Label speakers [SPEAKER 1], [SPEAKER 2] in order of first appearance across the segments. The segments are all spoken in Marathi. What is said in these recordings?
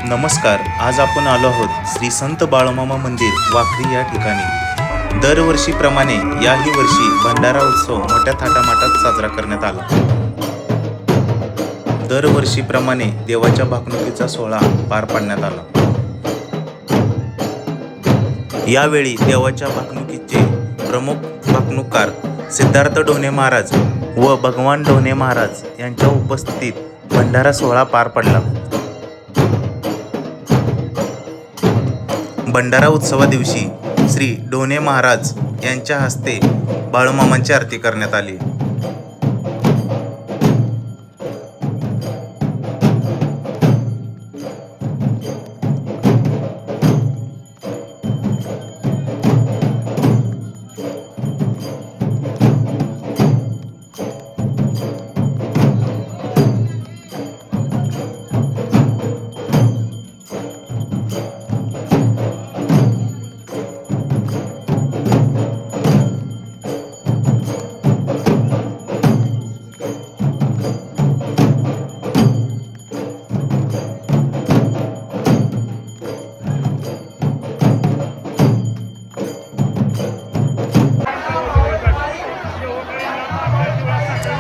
[SPEAKER 1] नमस्कार. आज आपण आलो आहोत श्री संत बाळूमामा मंदिर वाखरी या ठिकाणी. दरवर्षीप्रमाणे याही वर्षी भंडारा उत्सव मोठ्या थाटामाटात साजरा करण्यात आला. दरवर्षीप्रमाणे देवाच्या भाकणुकीचा सोहळा पार पाडण्यात आला. यावेळी देवाच्या भाकणुकीचे प्रमुख भाकणूककार सिद्धार्थ ढोणे महाराज व भगवान ढोणे महाराज यांच्या उपस्थितीत भंडारा सोहळा पार पडला. भंडारा उत्सवा दिवशी श्री ढोणे महाराज यांच्या हस्ते बाळूमामांची आरती करण्यात आली.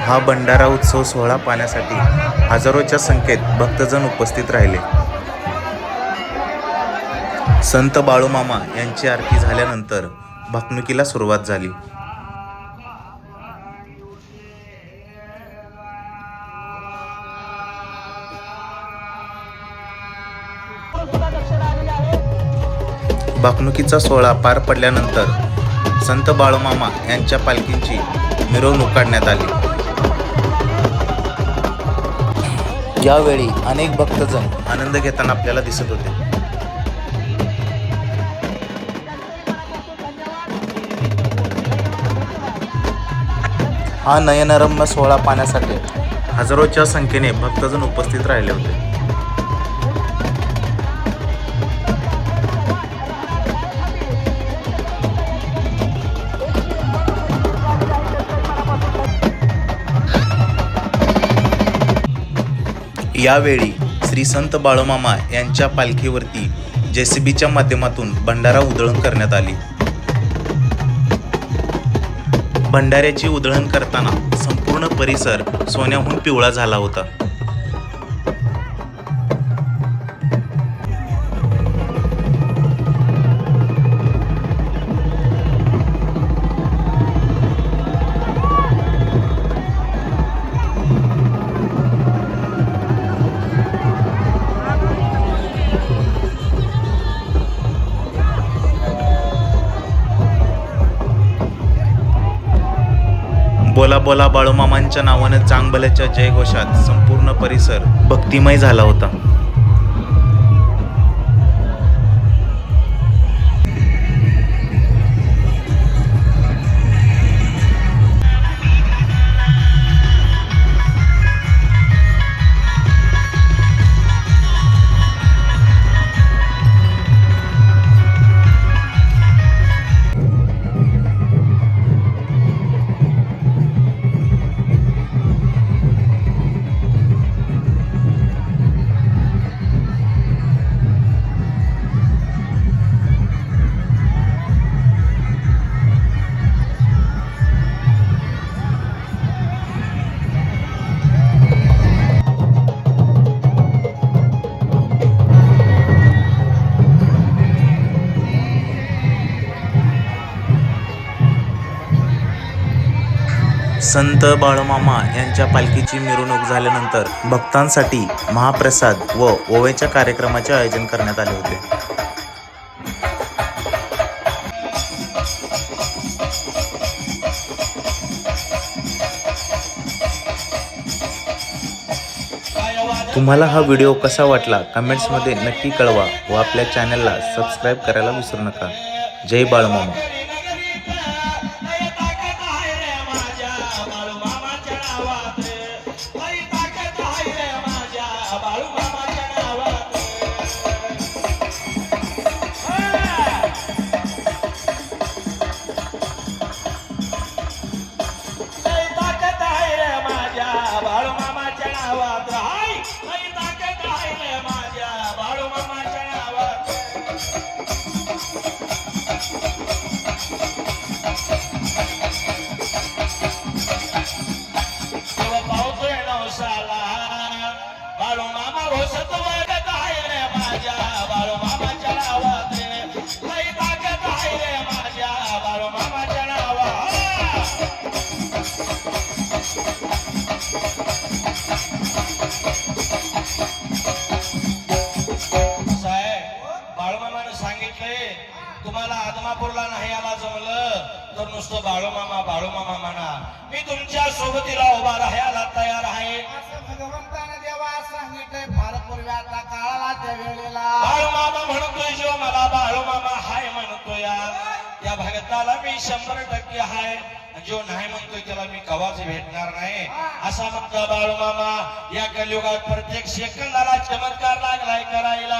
[SPEAKER 1] हा भंडारा उत्सव सोहळा पाहण्यासाठी हजारोच्या संख्येत भक्तजन उपस्थित राहिले. संत बाळूमामा यांची आरती झाल्यानंतर भाकणुकीला सुरुवात झाली. भाकणुकीचा सोहळा पार पडल्यानंतर संत बाळूमामा यांच्या पालखींची मिरवणूक काढण्यात आली. यावेळी अनेक भक्तजन आनंद घेताना आपल्याला दिसत होते. हा नयनरम्य सोहळा पाहण्यासाठी हजारोच्या संख्येने भक्तजन उपस्थित राहिले होते. यावेळी श्री संत बाळूमामा यांच्या पालखीवरती JCBच्या माध्यमातून भंडारा उधळण करण्यात आली. भंडाऱ्याची उधळण करताना संपूर्ण परिसर सोन्याहून पिवळा झाला होता. बोला बोला बाळूमामांच्या नावानं चांगभल्याच्या जयघोषात संपूर्ण परिसर भक्तिमय झाला होता. संत बाळूमामा यांच्या पालखीची मिरवणूक झाल्यानंतर भक्तांसाठी महाप्रसाद व ओव्याच्या कार्यक्रमाचे आयोजन करण्यात आले होते. तुम्हाला हा व्हिडिओ कसा वाटला कमेंट्समध्ये नक्की कळवा व आपल्या चॅनलला सबस्क्राईब करायला विसरू नका. जय बाळूमामा.
[SPEAKER 2] बाळूमामाच्या नावात हाय ताकद आहे माझ्या बाळूमामा खानापूरला नाही आला जमलं तर नुसतं बाळूमामा म्हणा. मी तुमच्या सोबतीला उभा राहायला तयार आहे.
[SPEAKER 3] असं भगवंतानं देवा सांगितलंय फार पूर्वी आता काळाला त्या वेळेला.
[SPEAKER 2] बाळूमामा म्हणतोय जो मला बाळूमामा हाय म्हणतोय त्या भगताला मी 100% हाय. जो नाही म्हणतोय त्याला मी कवाच भेटणार नाही असा म्हणतो बाळूमामा. या कलियुगात प्रत्येक सेकंदाला चमत्कार लागलाय करायला.